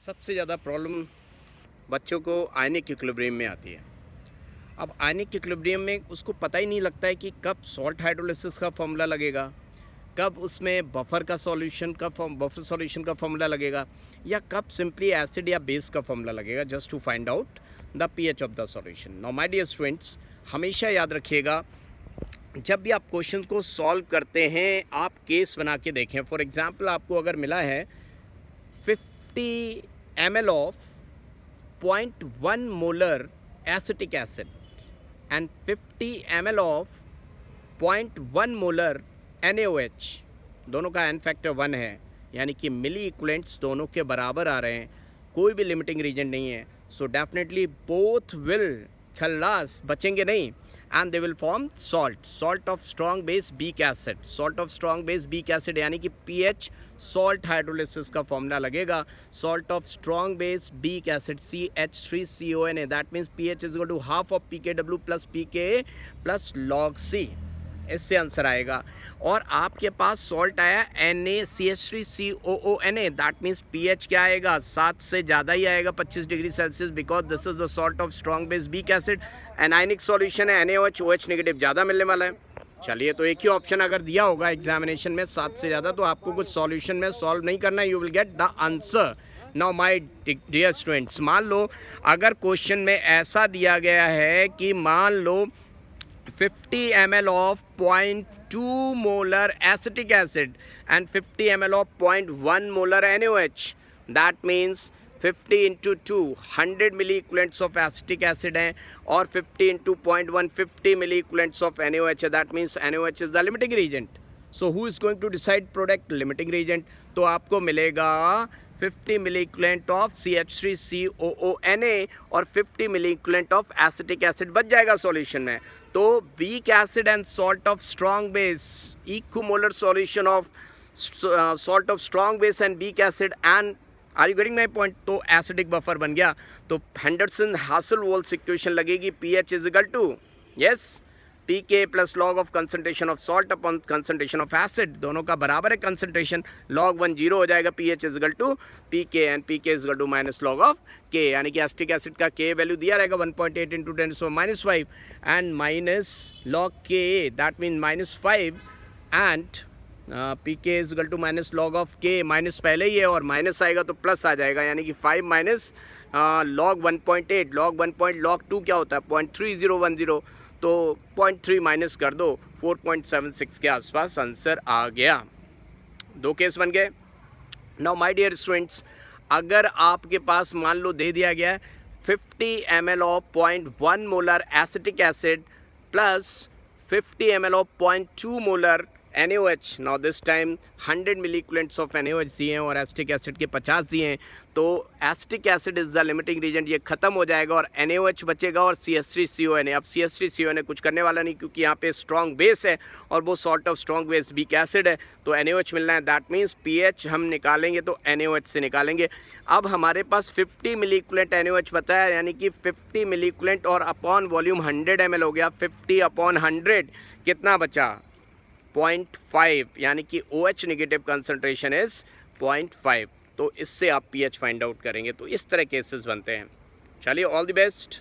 सबसे ज़्यादा प्रॉब्लम बच्चों को आयनिक इक्विलिब्रियम में आती है। अब आयनिक इक्विलिब्रियम में उसको पता ही नहीं लगता है कि कब सॉल्ट हाइड्रोलिसिस का फॉर्मूला लगेगा, कब उसमें बफर सॉल्यूशन का फॉर्मूला लगेगा, या कब सिंपली एसिड या बेस का फॉर्मूला लगेगा, just to find out the pH of the solution. Now my dear students, हमेशा याद रखिएगा, जब भी आप क्वेश्चन को सॉल्व करते हैं आप केस बना के देखें। फॉर एग्जाम्पल, आपको अगर मिला है 50 ml of 0.1 molar acetic acid and 50 ml of 0.1 molar NaOH, दोनों का n फैक्टर 1 है, यानी कि मिली इक्वलेंट्स दोनों के बराबर आ रहे हैं, कोई भी लिमिटिंग रीजन नहीं है। सो डेफिनेटली बोथ विल खल्लास, बचेंगे नहीं, and they will form salt of strong base weak acid, यानी कि pH salt hydrolysis का फॉर्मूला लगेगा, salt of strong base weak acid CH3CONA, that means pH is equal to half of pKw plus pKa plus log C, इससे answer आएगा। और आपके पास salt आया NaCH3COONA, that means pH क्या आएगा, 7 से ज़्यादा ही आएगा, 25 degree Celsius, because this is the salt of strong base weak acid. Anionic solution है NaOH, OH नेगेटिव ज़्यादा मिलने वाला है। चलिए, तो एक ही ऑप्शन अगर दिया होगा एग्जामिनेशन में 7 से ज़्यादा, तो आपको कुछ सॉल्यूशन में सॉल्व नहीं करना, you will get the answer. Now my dear students, मान लो अगर क्वेश्चन में ऐसा दिया गया है कि मान लो 50 ml of 0.2 molar acetic acid and 50 ml of 0.1 molar NaOH, that means 50 into 2 100 milliequivalents of acetic acid हैं, और 50 into 0.1 50 milliequivalents of NaOH है, that means NaOH is the limiting reagent. So who is going to decide product? Limiting reagent. तो आपको मिलेगा 50 milliequivalent of CH3COONA और 50 milliequivalent of acetic acid बच जाएगा solution में। तो weak acid and salt of strong base, equimolar solution of salt of strong base and weak acid, and are you getting my point? तो acidic buffer बन गया। तो Henderson हासेलवोल्स equation लगेगी, pH is equal to yes pK plus log of concentration of salt upon concentration of acid, दोनों का बराबर है concentration, log 1 0 हो जाएगा, pH is equal to pK and pK is equal to minus log of K, यानी कि acetic acid का K value दिया रहेगा 1.8 into 10⁻⁵ and minus log K, that mean -5, and pK is equal to minus log of K, minus पहले ही है और minus आएगा तो प्लस आ जाएगा, यानी कि 5 माइनस log 1.8, log 2 क्या होता है 0.3010, तो 0.3 माइनस कर दो, 4.76 के आसपास आंसर आ गया। दो केस बन गए। नाउ माय डियर स्टूडेंट्स, अगर आपके पास मान लो दे दिया गया है 50 ml of 0.1 molar acetic acid plus 50 ml of 0.2 molar NaOH, now this time 100 milliequivalents of NaOH दिए हैं और एसिटिक एसिड के 50 दिए हैं, तो acetic acid is the limiting reagent, ये खत्म हो जाएगा और NaOH बचेगा और CH3CONA। अब CH3CONA कुछ करने वाला नहीं, क्योंकि यहाँ पे स्ट्रॉन्ग बेस है और वो salt of strong base weak acid है, तो NaOH मिलना है, दैट मीन्स pH हम निकालेंगे तो NaOH से निकालेंगे। अब हमारे पास 50 milliequivalent NaOH बताया, यानी कि 50 milliequivalent और अपॉन वॉल्यूम 100 ml हो गया, 50 अपॉन 100 कितना बचा 0.5, यानी कि OH नेगेटिव कंसनट्रेशन इज 0.5, तो इससे आप pH फाइंड आउट करेंगे। तो इस तरह केसेस बनते हैं। चलिए, ऑल द बेस्ट।